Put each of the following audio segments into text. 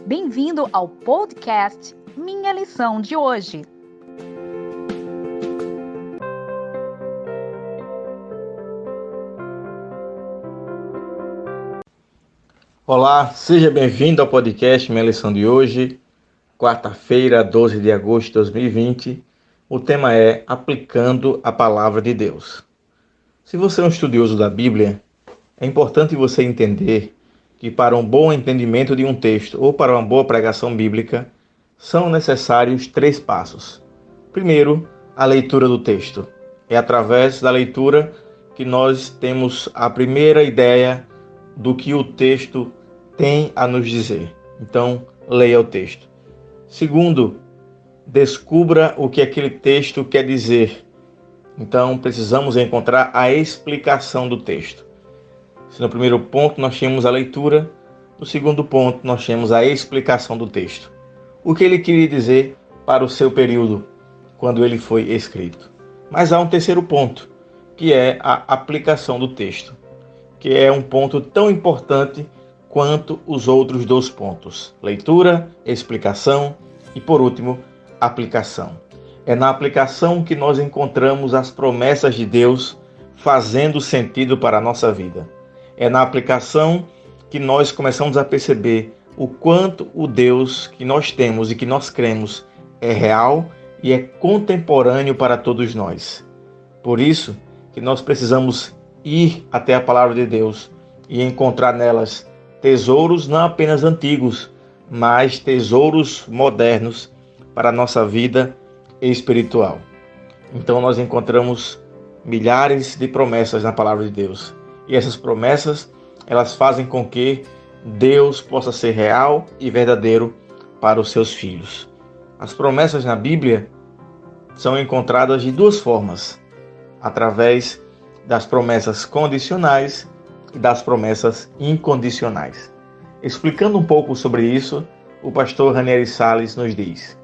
Bem-vindo ao podcast Minha Lição de Hoje. Olá, seja bem-vindo ao podcast Minha Lição de Hoje, quarta-feira, 12 de agosto de 2020. O tema é Aplicando a Palavra de Deus. Se você é um estudioso da Bíblia, é importante você entender que para um bom entendimento de um texto ou para uma boa pregação bíblica, são necessários 3 passos. Primeiro, a leitura do texto. É através da leitura que nós temos a primeira ideia do que o texto tem a nos dizer. Então, leia o texto. Segundo, descubra o que aquele texto quer dizer. Então, precisamos encontrar a explicação do texto. Se no primeiro ponto nós tínhamos a leitura, no segundo ponto nós temos a explicação do texto. O que ele queria dizer para o seu período, quando ele foi escrito. Mas há um terceiro ponto, que é a aplicação do texto, que é um ponto tão importante quanto os outros 2 pontos: leitura, explicação e, por último, aplicação. É na aplicação que nós encontramos as promessas de Deus fazendo sentido para a nossa vida. É na aplicação que nós começamos a perceber o quanto o Deus que nós temos e que nós cremos é real e é contemporâneo para todos nós. Por isso que nós precisamos ir até a palavra de Deus e encontrar nelas tesouros não apenas antigos, mas tesouros modernos para a nossa vida espiritual. Então nós encontramos milhares de promessas na palavra de Deus. E essas promessas, elas fazem com que Deus possa ser real e verdadeiro para os seus filhos. As promessas na Bíblia são encontradas de 2 formas: através das promessas condicionais e das promessas incondicionais. Explicando um pouco sobre isso, o pastor Ranieri Salles nos diz: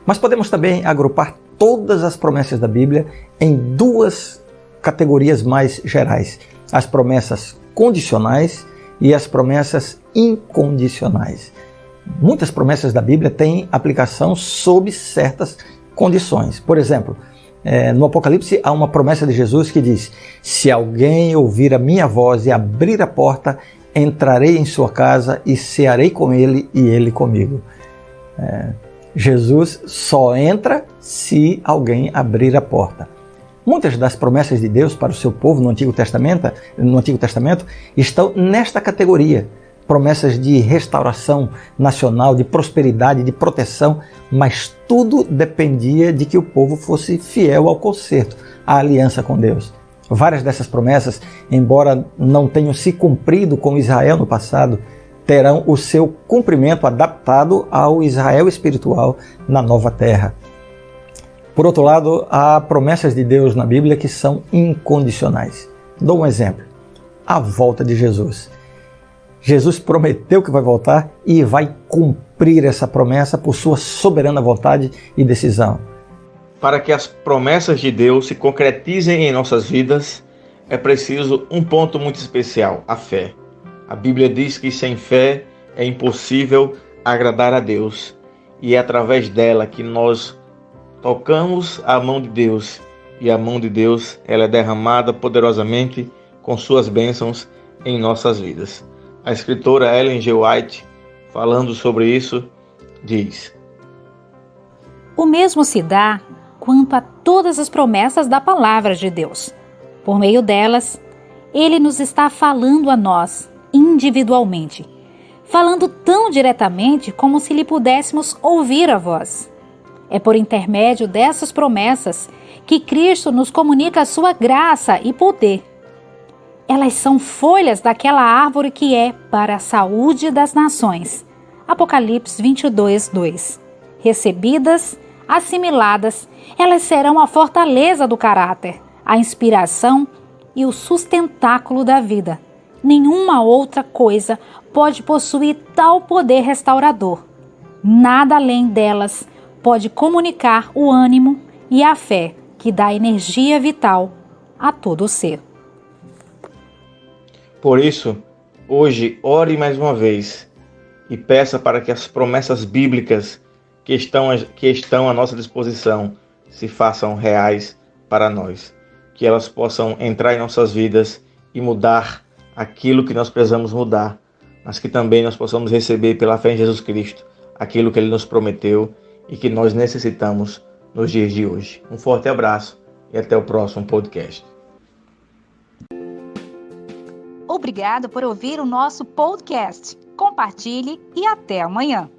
Mas podemos também agrupar todas as promessas da Bíblia em 2 categorias mais gerais: as promessas condicionais e as promessas incondicionais. Muitas promessas da Bíblia têm aplicação sob certas condições. Por exemplo, no Apocalipse há uma promessa de Jesus que diz: se alguém ouvir a minha voz e abrir a porta, entrarei em sua casa e cearei com ele e ele comigo. Jesus só entra se alguém abrir a porta. Muitas das promessas de Deus para o seu povo no Antigo Testamento estão nesta categoria. Promessas de restauração nacional, de prosperidade, de proteção, mas tudo dependia de que o povo fosse fiel ao concerto, à aliança com Deus. Várias dessas promessas, embora não tenham se cumprido com Israel no passado, terão o seu cumprimento adaptado ao Israel espiritual na nova terra. Por outro lado, há promessas de Deus na Bíblia que são incondicionais. Dou um exemplo: a volta de Jesus. Jesus prometeu que vai voltar e vai cumprir essa promessa por sua soberana vontade e decisão. Para que as promessas de Deus se concretizem em nossas vidas, é preciso um ponto muito especial: a fé. A Bíblia diz que sem fé é impossível agradar a Deus, e é através dela que nós tocamos a mão de Deus, e a mão de Deus ela é derramada poderosamente com suas bênçãos em nossas vidas. A escritora Ellen G. White, falando sobre isso, diz: O mesmo se dá quanto a todas as promessas da palavra de Deus. Por meio delas, Ele nos está falando a nós, individualmente, falando tão diretamente como se lhe pudéssemos ouvir a voz. É por intermédio dessas promessas que Cristo nos comunica a sua graça e poder. Elas são folhas daquela árvore que é para a saúde das nações. Apocalipse 22, 2. Recebidas, assimiladas, elas serão a fortaleza do caráter, a inspiração e o sustentáculo da vida. Nenhuma outra coisa pode possuir tal poder restaurador. Nada além delas pode comunicar o ânimo e a fé que dá energia vital a todo o ser. Por isso, hoje, ore mais uma vez e peça para que as promessas bíblicas que estão à nossa disposição se façam reais para nós, que elas possam entrar em nossas vidas e mudar aquilo que nós precisamos mudar, mas que também nós possamos receber pela fé em Jesus Cristo aquilo que Ele nos prometeu e que nós necessitamos nos dias de hoje. Um forte abraço e até o próximo podcast. Obrigado por ouvir o nosso podcast. Compartilhe e até amanhã.